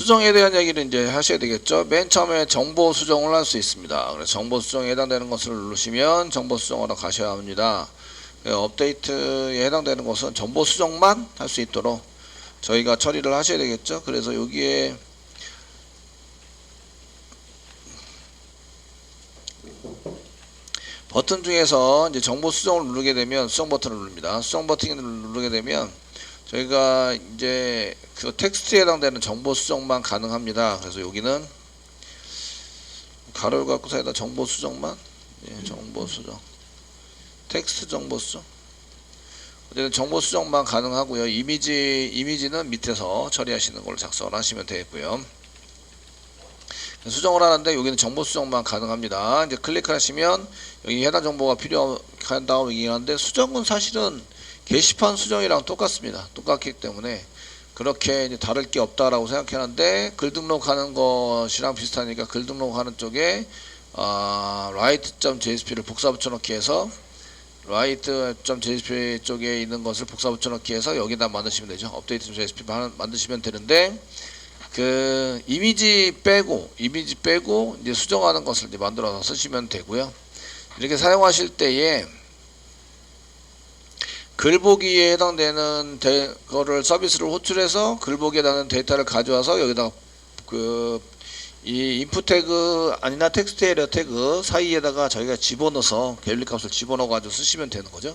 수정에 대한 얘기를 이제 하셔야 되겠죠. 맨 처음에 정보 수정을 할 수 있습니다. 그래서 정보 수정에 해당되는 것을 누르시면 정보 수정하러 가셔야 합니다. 업데이트에 해당되는 것은 정보 수정만 할 수 있도록 저희가 처리를 하셔야 되겠죠. 그래서 여기에 버튼 중에서 이제 정보 수정을 누르게 되면 수정 버튼을 누릅니다. 수정 버튼을 누르게 되면 저희가 이제 그 텍스트에 해당되는 정보 수정만 가능합니다. 그래서 여기는 가로를 갖고 사이다 정보 수정만, 예, 정보 수정, 텍스트 정보 수정. 어쨌든 정보 수정만 가능하고요. 이미지는 밑에서 처리하시는 걸로 작성을 하시면 되겠고요. 수정을 하는데 여기는 정보 수정만 가능합니다. 이제 클릭하시면 여기 해당 정보가 필요하다고 얘기하는데 수정은 사실은 게시판 수정이랑 똑같습니다. 똑같기 때문에 그렇게 이제 다를 게 없다라고 생각하는데 글 등록하는 것이랑 비슷하니까 글 등록하는 쪽에 write.jsp를 복사 붙여넣기 해서 write.jsp 쪽에 있는 것을 복사 붙여넣기 해서 여기다 만드시면 되죠. update.jsp 만드시면 되는데 그 이미지 빼고 이제 수정하는 것을 이제 만들어서 쓰시면 되고요. 이렇게 사용하실 때에 글보기에 해당되는 거를 서비스를 호출해서 글보기에 해당하는 데이터를 가져와서 여기다가 이 인풋 태그 아니나 텍스트 에러 태그 사이에다가 저희가 집어넣어서 갤리 값을 집어넣어 가지고 쓰시면 되는 거죠.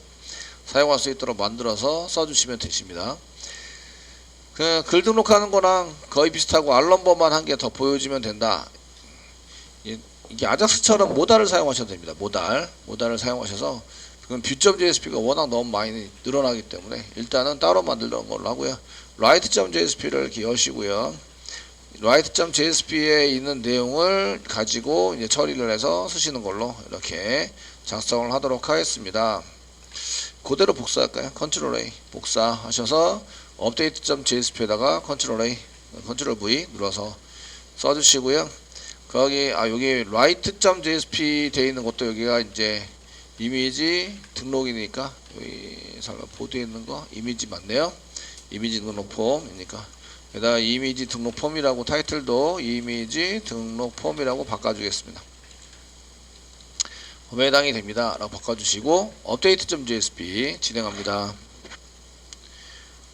사용할 수 있도록 만들어서 써주시면 되십니다. 글 등록하는 거랑 거의 비슷하고 알럼버만 한 개 더 보여주면 된다. 이게 아작스처럼 모달을 사용하셔도 됩니다. 모달을 사용하셔서 그럼 뷰.jsp가 워낙 너무 많이 늘어나기 때문에 일단은 따로 만들던 걸로 하고요. write.jsp를 이렇게 여시고요. write.jsp에 있는 내용을 가지고 이제 처리를 해서 쓰시는 걸로 이렇게 작성을 하도록 하겠습니다. 그대로 복사할까요? 컨트롤 A 복사하셔서 update.jsp에다가 컨트롤 A, 컨트롤 V 눌러서 써주시고요. 여기 write.jsp 되어 있는 것도 여기가 이제 이미지 등록이니까 여기 잠깐 보드에 있는 거 이미지 맞네요. 이미지 등록 폼이니까 여기다 이미지 등록 폼이라고 타이틀도 이미지 등록 폼이라고 바꿔주겠습니다. 폼에 해당이 됩니다. 라고 바꿔주시고 update.jsp 진행합니다.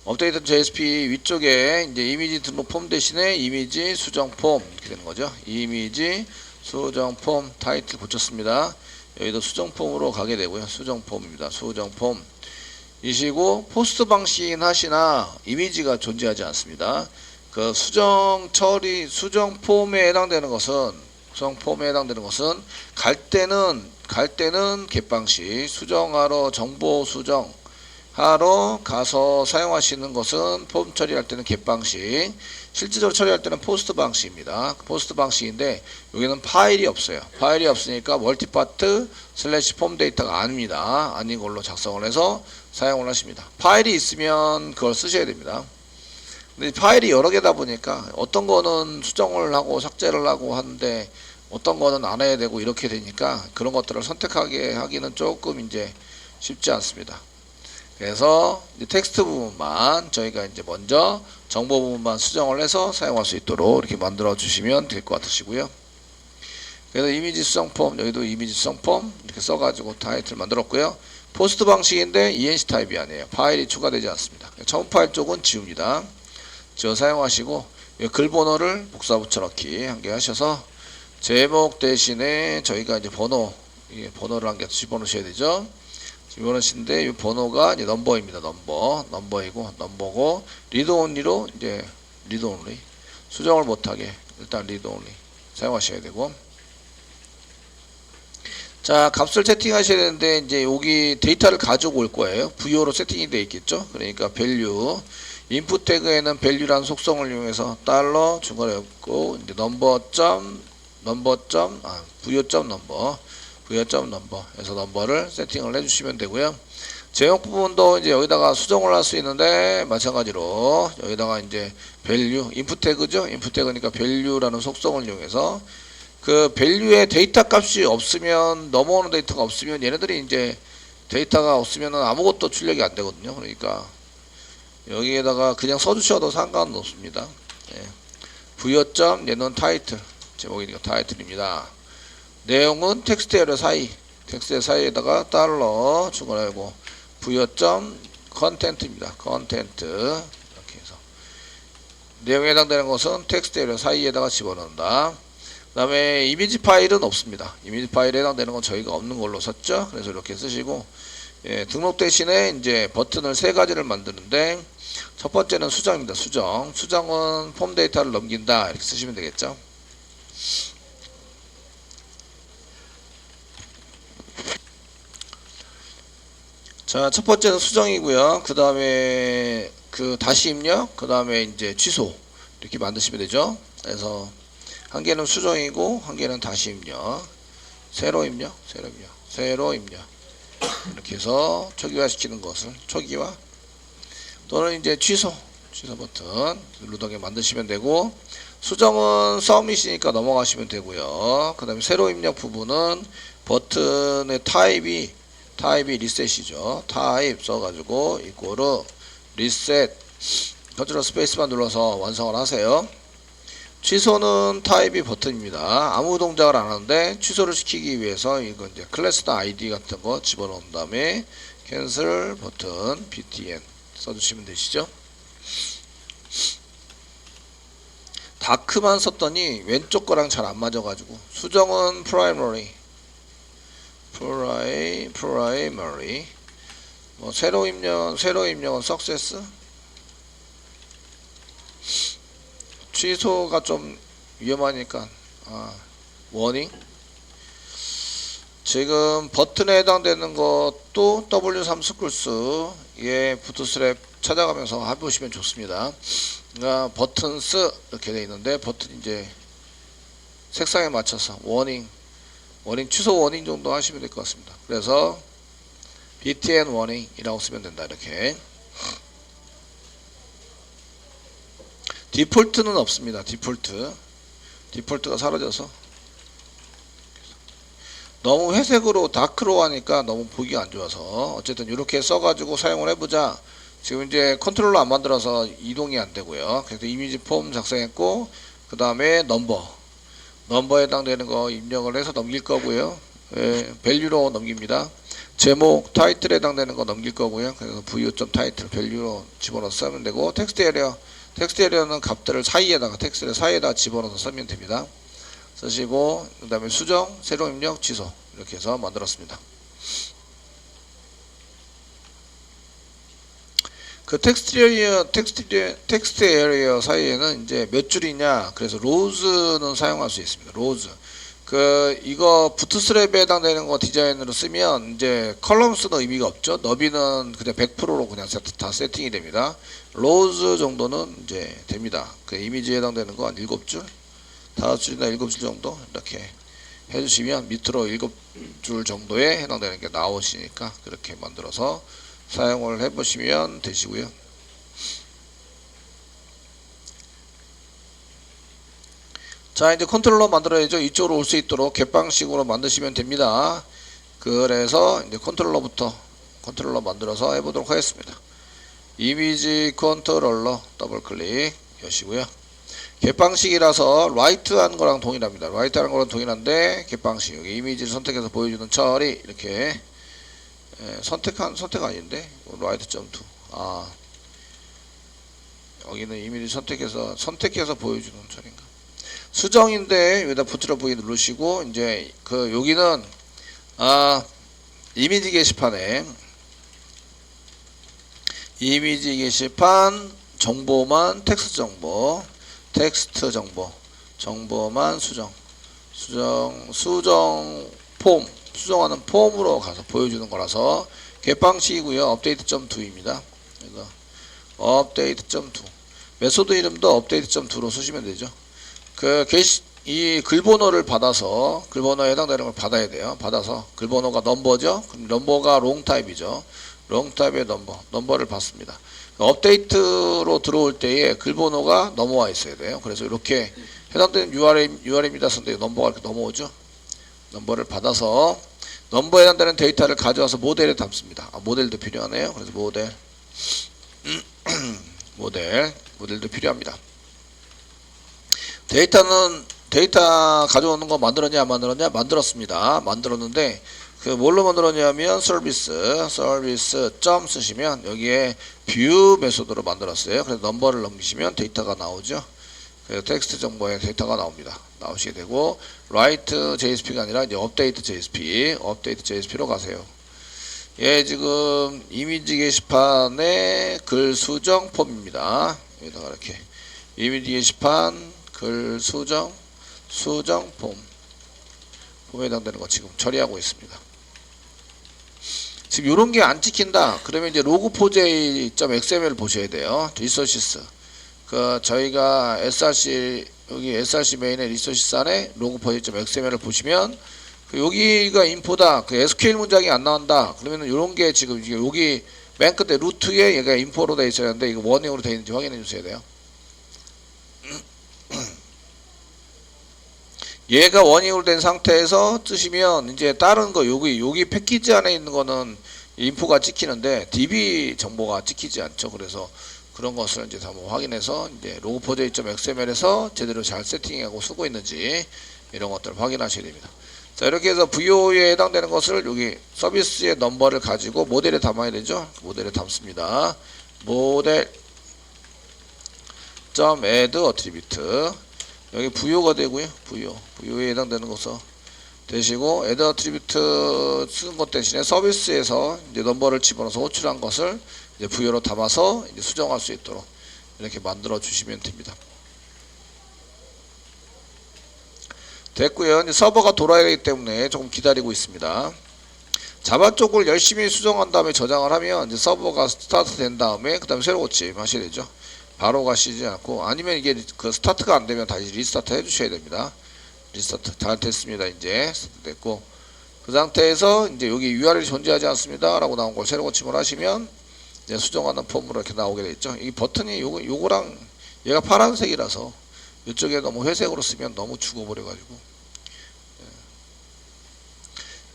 update.jsp 위쪽에 이제 이미지 등록 폼 대신에 이미지 수정 폼 이렇게 되는 거죠. 이미지 수정 폼 타이틀 고쳤습니다. 여기도 수정 폼으로 가게 되고요. 수정 폼입니다. 수정 폼 이시고 포스트 방식인 하시나 이미지가 존재하지 않습니다. 그 수정 폼에 해당되는 것은 갈 때는 겟방식 수정하러 정보 수정하러 가서 사용하시는 것은 폼 처리할 때는 겟방식, 실질적으로 처리할 때는 포스트 방식입니다. 포스트 방식인데 여기는 파일이 없어요. 파일이 없으니까 멀티파트 / 폼 데이터가 아닙니다. 아닌 걸로 작성을 해서 사용을 하십니다. 파일이 있으면 그걸 쓰셔야 됩니다. 근데 파일이 여러 개다 보니까 어떤 거는 수정을 하고 삭제를 하고 하는데 어떤 거는 안 해야 되고 이렇게 되니까 그런 것들을 선택하게 하기는 조금 이제 쉽지 않습니다. 그래서 이제 텍스트 부분만 저희가 이제 먼저 정보 부분만 수정을 해서 사용할 수 있도록 이렇게 만들어 주시면 될 것 같으시고요. 그래서 이미지 수정 폼, 여기도 이미지 수정 폼 이렇게 써가지고 타이틀 만들었고요. 포스트 방식인데 ENC 타입이 아니에요. 파일이 추가되지 않습니다. 처음 파일 쪽은 지웁니다. 지워 사용하시고 글 번호를 복사 붙여넣기 한 개 하셔서 제목 대신에 저희가 이제 번호를 한 개 집어넣으셔야 되죠. 집어넣으시는데 이 번호가 이제 넘버입니다. 넘버고 리드 온리로 이제 리드 온리 수정을 못하게 일단 리드 온리 사용하셔야 되고, 자 값을 세팅하셔야 되는데 이제 여기 데이터를 가지고 올 거예요. VO로 세팅이 되어 있겠죠. 그러니까 밸류 인풋 태그에는 밸류라는 속성을 이용해서 달러 중괄호 였고 이제 VO.number 해서 넘버를 세팅을 해주시면 되고요. 제목 부분도 이제 여기다가 수정을 할 수 있는데 마찬가지로 여기다가 이제 value 인풋 태그죠. 인풋 태그니까 value라는 속성을 이용해서 그 value의 데이터 값이 없으면 넘어오는 데이터가 없으면 얘네들이 이제 데이터가 없으면 아무것도 출력이 안 되거든요. 그러니까 여기에다가 그냥 써주셔도 상관은 없습니다. 예. 부여점 얘는 타이틀, 제목이니까 타이틀입니다. 내용은 텍스트 에러 사이, 텍스트 사이에다가 달러 추가하고 부여점 컨텐트입니다. 컨텐트 이렇게 해서 내용에 해당되는 것은 텍스트 에러 사이에다가 집어넣는다. 그 다음에 이미지 파일은 없습니다. 이미지 파일에 해당되는 건 저희가 없는 걸로 썼죠. 그래서 이렇게 쓰시고, 예, 등록 대신에 이제 버튼을 세 가지를 만드는데, 첫 번째는 수정입니다. 수정. 수정은 폼 데이터를 넘긴다. 이렇게 쓰시면 되겠죠. 자, 첫 번째는 수정이고요. 그 다음에 다시 입력, 그 다음에 이제 취소. 이렇게 만드시면 되죠. 그래서 한 개는 수정이고 한 개는 다시 입력, 새로 입력, 새로 입력 이렇게 해서 초기화 시키는 것을 초기화 또는 이제 취소 버튼 누르게 만드시면 되고, 수정은 서밋이니까 넘어가시면 되고요. 그 다음에 새로 입력 부분은 버튼의 타입이 리셋이죠. 타입 써가지고 이꼬르 리셋 컨트롤 스페이스만 눌러서 완성을 하세요. 취소는 타입이 버튼입니다. 아무 동작을 안 하는데 취소를 시키기 위해서 이거 이제 클래스나 아이디 같은 거 집어넣은 다음에 캔슬 버튼 btn 써주시면 되시죠. 다크만 썼더니 왼쪽 거랑 잘 안 맞아가지고, 수정은 primary 뭐 새로 입력은 success, 취소가 좀 위험하니까 워닝. 지금 버튼에 해당되는 것도 W3 스쿨스 예 부트스트랩 찾아가면서 해보시면 좋습니다. 그러니까 버튼스 이렇게 되어 있는데, 버튼 이제 색상에 맞춰서 워닝 취소 워닝 정도 하시면 될 것 같습니다. 그래서 btn 워닝이라고 쓰면 된다. 이렇게 디폴트는 없습니다. 디폴트가 사라져서 너무 회색으로 다크로 하니까 너무 보기 안 좋아서, 어쨌든 이렇게 써가지고 사용을 해보자. 지금 이제 컨트롤러 안 만들어서 이동이 안 되고요. 그래서 이미지 폼 작성했고, 그 다음에 넘버에 해당되는 거 입력을 해서 넘길 거고요. 예, 밸류로 넘깁니다. 제목 타이틀에 해당되는 거 넘길 거고요. 그래서 VU.title 타이틀 밸류로 집어넣어서 쓰면 되고, 텍스트 에리어는 값들을 텍스트 사이에다가 집어넣어서 쓰면 됩니다. 쓰시고, 그 다음에 수정, 새로 입력, 취소 이렇게 해서 만들었습니다. 그 텍스트 에리어 사이에는 이제 몇 줄이냐, 그래서 로즈는 사용할 수 있습니다. 로즈. 이거 부트스트랩에 해당되는 거 디자인으로 쓰면 이제 컬럼스는 의미가 없죠. 너비는 그냥 100%로 그냥 다 세팅이 됩니다. 로즈 정도는 이제 됩니다. 그 이미지에 해당되는 거 한 7줄, 5줄이나 7줄 정도 이렇게 해주시면 밑으로 7줄 정도에 해당되는 게 나오시니까 그렇게 만들어서 사용을 해보시면 되시고요. 자, 이제 컨트롤러 만들어야죠. 이쪽으로 올 수 있도록 갯방식으로 만드시면 됩니다. 그래서 이제 컨트롤러 만들어서 해보도록 하겠습니다. 이미지 컨트롤러 더블 클릭 여시고요. 갯방식이라서 라이트 하는 거랑 동일합니다. 라이트 하는 거랑 동일한데, 갯방식 여기 이미지를 선택해서 보여주는 처리 이렇게 선택 아닌데 라이트 점2 여기는 이미지 선택해서 보여주는 처리인가. 수정인데 여기다 부트러 V 누르시고, 이제 여기는 이미지 게시판 정보만 텍스트 정보만 수정하는 폼으로 가서 보여주는 거라서 갯방식이고요. 업데이트.2입니다. 그래서 업데이트.2 메소드 이름도 업데이트.2로 쓰시면 되죠. 이 글번호를 받아서, 글번호에 해당되는 걸 받아야 돼요. 받아서 글번호가 넘버죠. 그럼 넘버가 롱 타입이죠. 롱 타입의 넘버를 받습니다. 업데이트로 들어올 때에 글번호가 넘어와 있어야 돼요. 그래서 이렇게 해당되는 URL입니다. 선데 넘버가 이렇게 넘어오죠. 넘버를 받아서 넘버에 해당되는 데이터를 가져와서 모델에 담습니다. 모델도 필요하네요. 그래서 모델도 필요합니다. 데이터 가져오는 거 만들었냐 안 만들었냐? 만들었습니다. 만들었는데 그 뭘로 만들었냐면 서비스 점 쓰시면 여기에 뷰 메소드로 만들었어요. 그래서 넘버를 넘기시면 데이터가 나오죠. 그래서 텍스트 정보에 데이터가 나옵니다. 나오시게 되고 write JSP가 아니라 이제 update JSP로 가세요. 예, 지금 이미지 게시판의 글 수정 폼입니다. 여기다가 이렇게 이미지 게시판 글 수정 폼에 해당되는 거 지금 처리하고 있습니다. 지금 이런 게 안 찍힌다. 그러면 이제 log4j.xml 보셔야 돼요. 리소시스. 그 저희가 src 여기 src 메인의 리소시스 안에 log4j.xml을 보시면 그 여기가 인포다. 그 SQL 문장이 안 나온다. 그러면 이런 게 지금 여기 맨 끝에 루트에 얘가 인포로 되어 있어야 하는데 이거 워닝으로 되어 있는지 확인해 주셔야 돼요. 얘가 원인으로 된 상태에서 뜨시면 이제 다른 거 여기 패키지 안에 있는 거는 인포가 찍히는데 DB 정보가 찍히지 않죠. 그래서 그런 것을 이제 한번 확인해서 이제 log4j.xml에서 제대로 잘 세팅하고 쓰고 있는지 이런 것들을 확인하셔야 됩니다. 자, 이렇게 해서 VO에 해당되는 것을 여기 서비스의 넘버를 가지고 모델에 담아야 되죠. 모델에 담습니다. 모델 .add attribute 여기 부여가 되고요. 부여에 해당되는 것을 되시고 add attribute 쓰는 것 대신에 서비스에서 이제 넘버를 집어넣어서 호출한 것을 이제 부여로 담아서 이제 수정할 수 있도록 이렇게 만들어 주시면 됩니다. 됐고요. 이제 서버가 돌아야 되기 때문에 조금 기다리고 있습니다. 자바 쪽을 열심히 수정한 다음에 저장을 하면 이제 서버가 스타트 된 다음에 그 다음에 새로 고침하셔야 되죠. 바로 가시지 않고 아니면 이게 그 스타트가 안 되면 다시 리스타트 해 주셔야 됩니다. 리스타트 잘 됐습니다. 이제 됐고 그 상태에서 이제 여기 URL이 존재하지 않습니다 라고 나온 걸 새로 고침을 하시면 이제 수정하는 폼으로 이렇게 나오게 되겠죠. 이 버튼이 요거랑 얘가 파란색이라서 이쪽에 너무 회색으로 쓰면 너무 죽어버려 가지고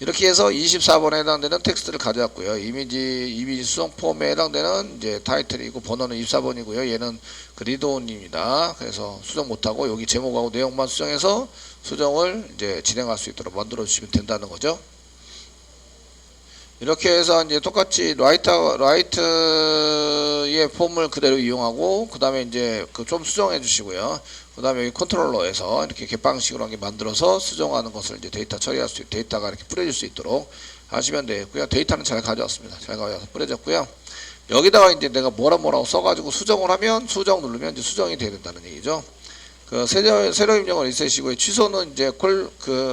이렇게 해서 24번에 해당되는 텍스트를 가져왔고요. 이미지 수정 폼에 해당되는 이제 타이틀이고 번호는 24번이고요. 얘는 그 리드온입니다. 그래서 수정 못하고 여기 제목하고 내용만 수정해서 수정을 이제 진행할 수 있도록 만들어 주시면 된다는 거죠. 이렇게 해서 이제 똑같이 라이트의 폼을 그대로 이용하고 그 다음에 이제 그 좀 수정해 주시고요. 그 다음에 여기 컨트롤러에서 이렇게 개방식으로 한 개 만들어서 수정하는 것을 이제 데이터 처리할 수 데이터가 이렇게 뿌려질 수 있도록 하시면 되겠고요. 데이터는 잘 가져왔습니다. 잘 가져와서 뿌려졌고요. 여기다가 이제 내가 뭐라고 써가지고 수정을 하면 수정 누르면 이제 수정이 돼야 된다는 얘기죠. 그 새로 입력을 리셋이고요. 취소는 이제 그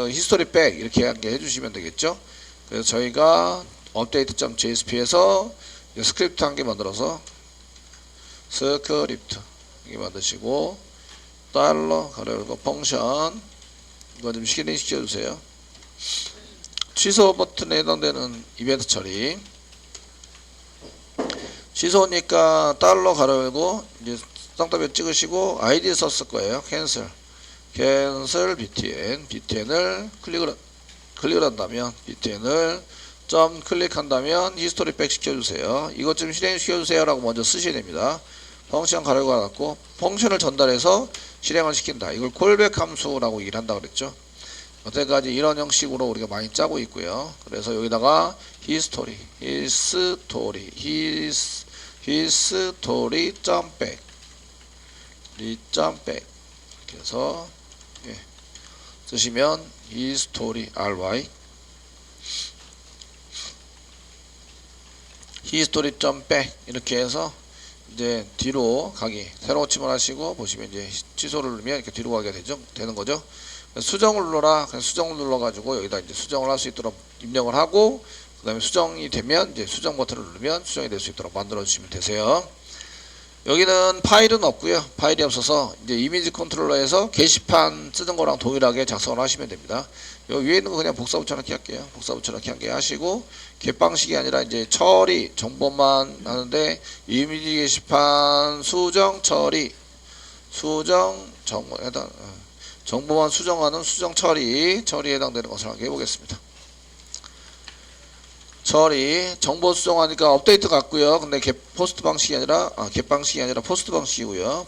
히스토리 백 이렇게 한 개 해주시면 되겠죠. 그래서 저희가 update.jsp에서 스크립트 한 개 만들어서 스크립트 이게 만드시고 달러 가려고 펑션 이거 좀 실행시켜 주세요. 취소 버튼에 해당되는 이벤트 처리 취소니까 달러 가려고 이제 쌍따옴 찍으시고 아이디 썼을 거예요. 캔슬 btn을 클릭을 한다면 btn을 점 클릭한다면 히스토리 백 시켜주세요. 이것 좀 실행시켜주세요 라고 먼저 쓰셔야 됩니다. 펑션 가려고 갖고 펑션을 전달해서 실행을 시킨다. 이걸 콜백 함수라고 얘기를 한다 그랬죠. 여태까지 이런 형식으로 우리가 많이 짜고 있고요. 그래서 여기다가 히스토리 점백 이렇게 해서 쓰시면 히스토리 ry 히스토리 점백 이렇게 해서 이제 뒤로 가기 새로 고침을 하시고 보시면 이제 취소를 누르면 이렇게 뒤로 가게 되는 거죠. 수정을 눌러라. 그래서 수정을 눌러가지고 여기다 이제 수정을 할 수 있도록 입력을 하고 그 다음에 수정이 되면 이제 수정 버튼을 누르면 수정이 될 수 있도록 만들어 주시면 되세요. 여기는 파일은 없고요. 파일이 없어서 이제 이미지 컨트롤러에서 게시판 쓰는 거랑 동일하게 작성을 하시면 됩니다. 여기 위에 있는 거 그냥 복사 붙여넣기 할게요. 복사 붙여넣기 한 개 하시고 개방식이 아니라 이제 처리 정보만 하는데 이미지 게시판 수정 처리 정보만 수정하는 수정 처리에 해당되는 것을 한번 해보겠습니다. 처리 정보 수정하니까 업데이트 같고요. 근데 포스트 방식이 아니라 개방식이 아니라 포스트 방식이고요.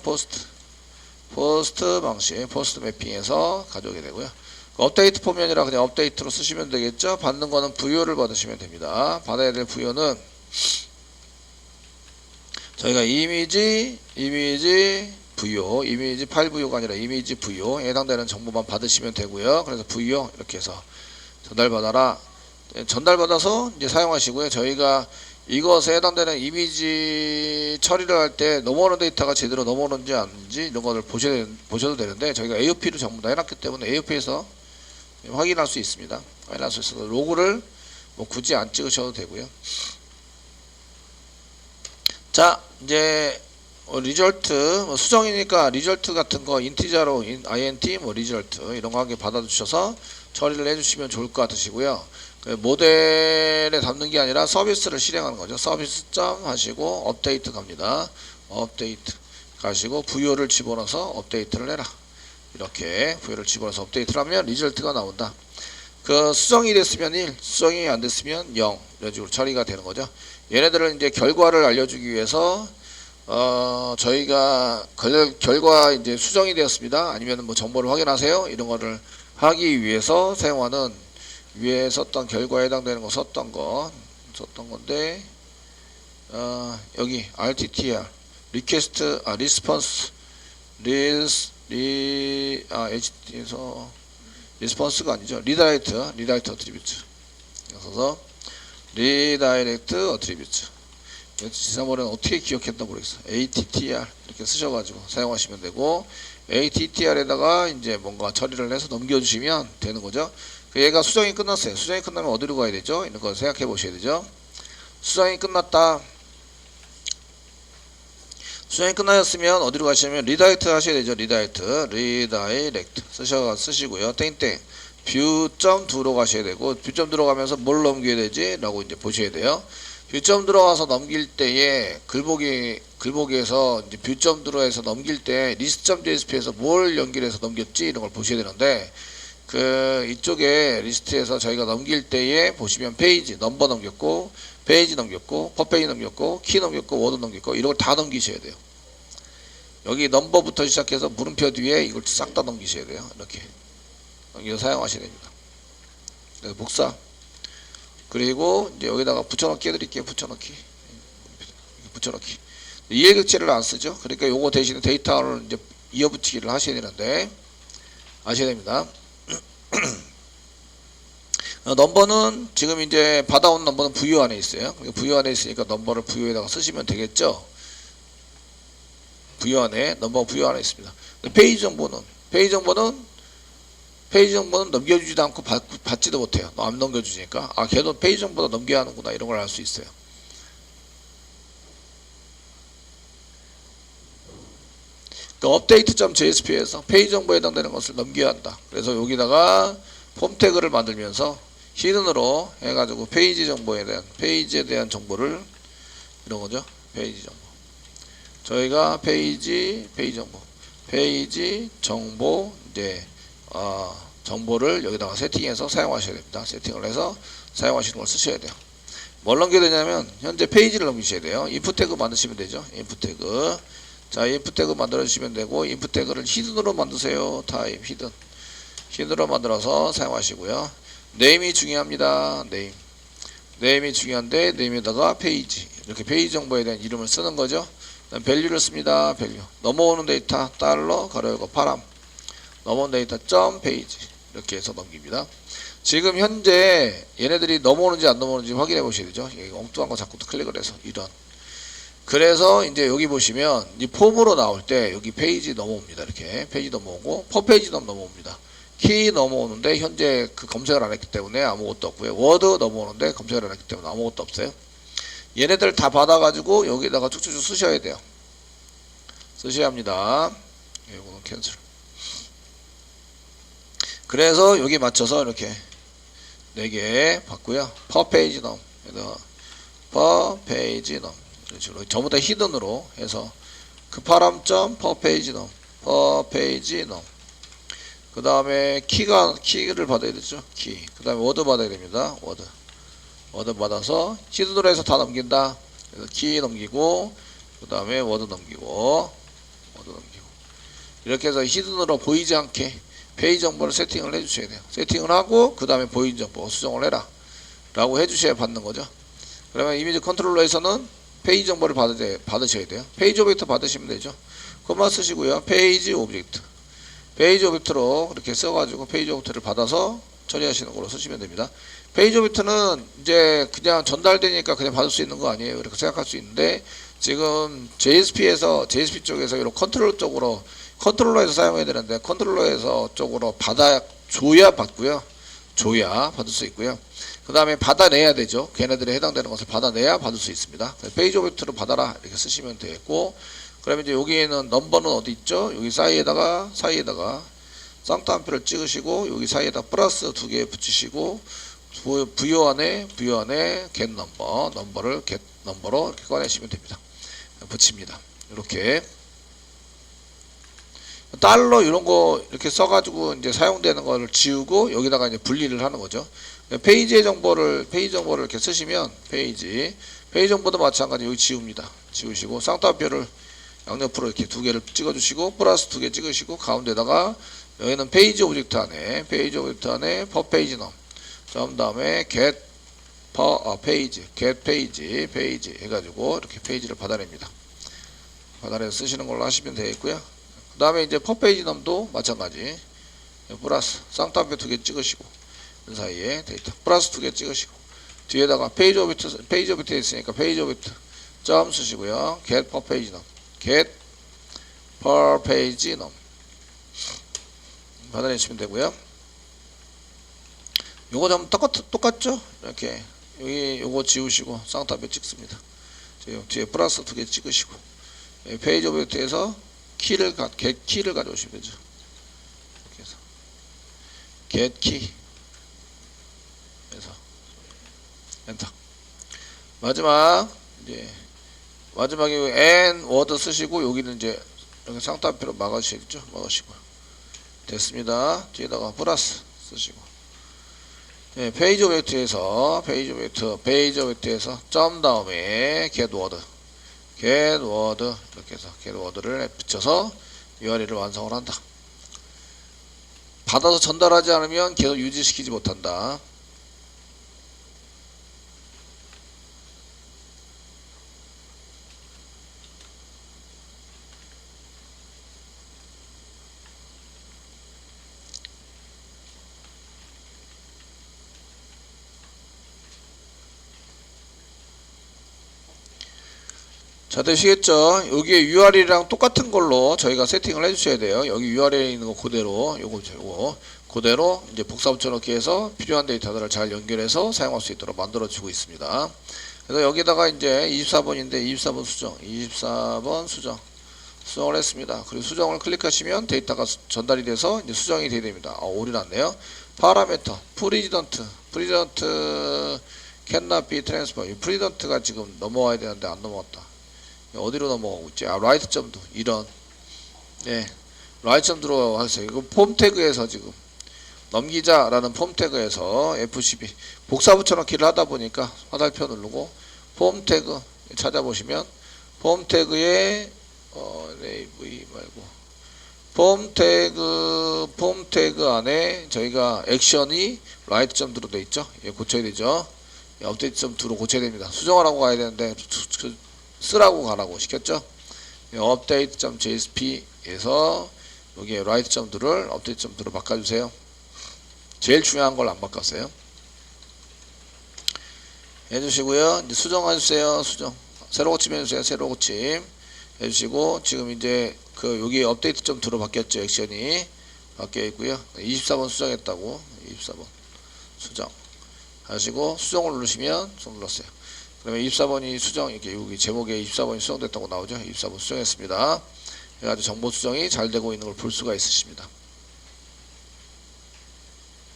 포스트 방식, 포스트 매핑에서 가져오게 되고요. 업데이트 폼이 아니라 그냥 업데이트로 쓰시면 되겠죠. 받는 거는 부여를 받으시면 됩니다. 받아야 될 부여는 저희가 이미지 부여, 이미지 파일 부여가 아니라 이미지 부여에 해당되는 정보만 받으시면 되고요. 그래서 부여 이렇게 해서 전달받아라. 전달받아서 이제 사용하시고요. 저희가 이것에 해당되는 이미지 처리를 할 때 넘어오는 데이터가 제대로 넘어오는지 아닌지 이런 것을 보셔도 되는데 저희가 AOP로 전부 다 해놨기 때문에 AOP에서 확인할 수 있습니다. 확인할 수 있어서 로그를 뭐 굳이 안 찍으셔도 되고요. 자, 이제 리절트 수정이니까 리절트 같은 거 인티저로 int 리절트 이런 거 한 개 받아주셔서 처리를 해주시면 좋을 것 같으시고요. 모델에 담는 게 아니라 서비스를 실행하는 거죠. 서비스 점 하시고 업데이트 갑니다. 업데이트 가시고 부여를 집어넣어서 업데이트를 해라. 이렇게 부여를 집어넣어서 업데이트를 하면 리절트가 나온다. 그 수정이 됐으면 1, 수정이 안 됐으면 0 이런 식으로 처리가 되는 거죠. 얘네들은 이제 결과를 알려주기 위해서 저희가 결과 이제 수정이 되었습니다. 아니면 뭐 정보를 확인하세요. 이런 거를 하기 위해서 사용하는 위에 썼던 결과에 해당되는 거 썼던 건데 여기 RTTR 리퀘스트 리스폰스 HTT에서 리스폰스가 아니죠. 리다이렉트 어트리뷰트 그래서 리다이렉트 어트리뷰트 지난번에는 어떻게 기억했나 모르겠어요. ATTR 이렇게 쓰셔가지고 사용하시면 되고 ATTR에다가 이제 뭔가 처리를 해서 넘겨주시면 되는 거죠. 얘가 수정이 끝났어요. 수정이 끝나면 어디로 가야 되죠? 이런 거 생각해 보셔야 되죠. 수정이 끝났다. 수정이 끝나셨으면 어디로 가시냐면 리다이렉트 하셔야 되죠. 리다이렉트 쓰시고요. 땡땡 뷰점 도로 가셔야 되고 뷰점 들어가면서 뭘 넘겨야 되지? 라고 이제 보셔야 돼요. 뷰점 들어가서 넘길 때에 글보기에서 이제 뷰점 들어에서 넘길 때 리스트.jsp에서 뭘 연결해서 넘겼지? 이런 걸 보셔야 되는데 이쪽에 리스트에서 저희가 넘길 때에 보시면 페이지 넘버 넘겼고 페이지 넘겼고 퍼페이지 넘겼고 키 넘겼고 워드 넘겼고 이런 걸 다 넘기셔야 돼요. 여기 넘버부터 시작해서 물음표 뒤에 이걸 싹 다 넘기셔야 돼요. 이렇게 넘겨서 사용하셔야 됩니다. 그래서 복사 그리고 이제 여기다가 붙여넣기 해드릴게요. 붙여넣기 이해격제를 안 쓰죠. 그러니까 요거 대신에 데이터를 이제 이어붙이기를 하셔야 되는데 아셔야 됩니다. 넘버는 지금 이제 받아온 넘버는 부여 안에 있어요. 부여 안에 있으니까 넘버를 부여에다가 쓰시면 되겠죠. 부여 안에 넘버 부여 안에 있습니다. 페이지 정보는 넘겨주지도 않고 받지도 못해요. 안 넘겨주니까 걔도 페이지 정보도 넘겨야 하는구나 이런 걸 알 수 있어요. update.jsp에서 페이지 정보에 해당되는 것을 넘겨야 한다. 그래서 여기다가 폼 태그를 만들면서 히든으로 해가지고 페이지에 대한 정보를 이런 거죠. 페이지 정보. 저희가 페이지 정보 이제 정보를 여기다가 세팅해서 사용하셔야 됩니다. 세팅을 해서 사용하시는 걸 쓰셔야 돼요. 뭘 넘겨야 되냐면 현재 페이지를 넘기셔야 돼요. 인풋 태그 만드시면 되죠. 인풋 태그. 자, 인풋 태그 만들어 주시면 되고 인풋 태그를 히든으로 만드세요. 타입 히든으로 만들어서 사용하시고요. 네임이 중요합니다. 네임이 중요한데 네임에다가 페이지 이렇게 페이지 정보에 대한 이름을 쓰는 거죠. 밸류를 씁니다. 밸류 넘어오는 데이터 달러 가로열고 파람 넘어오는 데이터 점 페이지 이렇게 해서 넘깁니다. 지금 현재 얘네들이 넘어오는지 안 넘어오는지 확인해 보셔야 되죠. 엉뚱한 거 자꾸 클릭을 해서 이런. 그래서 이제 여기 보시면 이 폼으로 나올 때 여기 페이지 넘어옵니다. 이렇게 페이지 넘어오고 퍼페이지 넘어옵니다. 키 넘어오는데 현재 그 검색을 안 했기 때문에 아무것도 없고요. 워드 넘어오는데 검색을 안 했기 때문에 아무것도 없어요. 얘네들 다 받아가지고 여기다가 쭉쭉쭉 쓰셔야 돼요. 쓰셔야 합니다. 이거는 캔슬. 그래서 여기 맞춰서 이렇게 4개 받고요. 퍼페이지 넘 퍼페이지 넘 전부 다 히든으로 해서 그 파람점 퍼페이지 넘 그 다음에 키를 받아야 되죠. 그 다음에 워드 받아야 됩니다. 워드 받아서 히든으로 해서 다 넘긴다. 그래서 키 넘기고 그 다음에 워드 넘기고 이렇게 해서 히든으로 보이지 않게 페이지 정보를 세팅을 해주셔야 돼요. 세팅을 하고 그 다음에 보이는 정보 수정을 해라 라고 해주셔야 받는 거죠. 그러면 이미지 컨트롤러에서는 페이지 정보를 받으셔야 돼요. 페이지 오브젝트 받으시면 되죠. 그것만 쓰시고요. 페이지 오브젝트. 페이지 오브젝트로 이렇게 써가지고 페이지 오브젝트를 받아서 처리하시는 걸로 쓰시면 됩니다. 페이지 오브젝트는 이제 그냥 전달되니까 그냥 받을 수 있는 거 아니에요. 이렇게 생각할 수 있는데 지금 JSP 쪽에서 이런 컨트롤러 쪽으로 컨트롤러에서 사용해야 되는데 컨트롤러에서 쪽으로 받아줘야 받고요. 줘야 받을 수 있고요. 그 다음에 받아내야 되죠. 걔네들이 해당되는 것을 받아내야 받을 수 있습니다. 페이지 오브젝트로 받아라 이렇게 쓰시면 되겠고, 그러면 이제 여기에는 넘버는 어디 있죠? 여기 사이에다가 쌍따옴표를 찍으시고 여기 사이에다 플러스 2개 붙이시고 부여 안에 get 넘버를 get 넘버로 이렇게 꺼내시면 됩니다. 붙입니다. 이렇게 달러 이런 거 이렇게 써가지고 이제 사용되는 거를 지우고 여기다가 이제 분리를 하는 거죠. 페이지 정보를 이렇게 쓰시면 페이지 정보도 마찬가지 여기 지웁니다. 지우시고 쌍따옴표를 양옆으로 이렇게 2개를 찍어주시고 플러스 2개 찍으시고 가운데다가 여기는 페이지 오브젝트 안에 per 페이지 넘 다음에 get 페이지 해가지고 이렇게 페이지를 받아냅니다. 받아내서 쓰시는 걸로 하시면 되겠고요. 그 다음에 이제 per 페이지 넘도 마찬가지 플러스 쌍따옴표 2개 찍으시고 그 사이에 데이터 플러스 2개 찍으시고 뒤에다가 페이지 오브젝트 있으니까 페이지 오브젝트 점 쓰시고요. get per 페이지 넘 받아내시면 되고요. 요거 좀 똑같죠? 이렇게 여기 요거 지우시고 쌍따옴표 찍습니다. 뒤에 플러스 2개 찍으시고 페이지 오브젝트에서 get 키를 가져오시면 되죠. 이렇게 해서 get 키 해서 엔터. 마지막에 n 워드 쓰시고 여기는 이제 이렇게 쌍따옴표로 막으시겠죠? 막으시고요. 됐습니다. 뒤에다가 플러스 쓰시고 페이지 오브젝트에서 점 다음에 get word 이렇게 해서 get word를 붙여서 URL을 완성을 한다. 받아서 전달하지 않으면 계속 유지시키지 못한다. 자, 되시겠죠? 여기에 URL이랑 똑같은 걸로 저희가 세팅을 해주셔야 돼요. 여기 URL에 있는 거 그대로, 요거 그대로 이제 복사 붙여넣기 해서 필요한 데이터들을 잘 연결해서 사용할 수 있도록 만들어주고 있습니다. 그래서 여기다가 이제 24번인데 24번 수정을 했습니다. 그리고 수정을 클릭하시면 데이터가 전달이 돼서 이제 수정이 되게 됩니다. 오류 났네요. 파라미터, 프리지던트 cannot be transfer. 이 프리지던트가 지금 넘어와야 되는데 안 넘어왔다. 어디로 넘어가고 있지? 라이트 점도 이런 라이트 점 들어가세요. 이거 폼 태그에서 지금 넘기자라는 폼 태그에서 F12 복사 붙여넣기를 하다 보니까 화살표 누르고 폼 태그 찾아보시면 폼 태그에 AV 말고 폼 태그 안에 저희가 액션이 라이트 점 들어 돼 있죠. 고쳐야 되죠. 업데이트 점 들어 고쳐야 됩니다. 수정하라고 가야 되는데 쓰라고 가라고 시켰죠. update.jsp에서 여기에 write 점들을 update 점들로 바꿔주세요. 제일 중요한 걸 안 바꿨어요. 해주시고요. 이제 수정해주세요. 수정. 새로 고침 해주세요. 새로 고침 해주시고 지금 이제 그 여기 업데이트 점들로 바뀌었죠. 액션이 바뀌어 있고요. 24번 수정했다고 24번 수정 하시고 수정을 누르시면 수정 눌렀어요. 그러면 24번이 수정, 이렇게 여기 제목에 24번이 수정됐다고 나오죠. 24번 수정했습니다. 그래가지고 정보 수정이 잘 되고 있는 걸 볼 수가 있으십니다.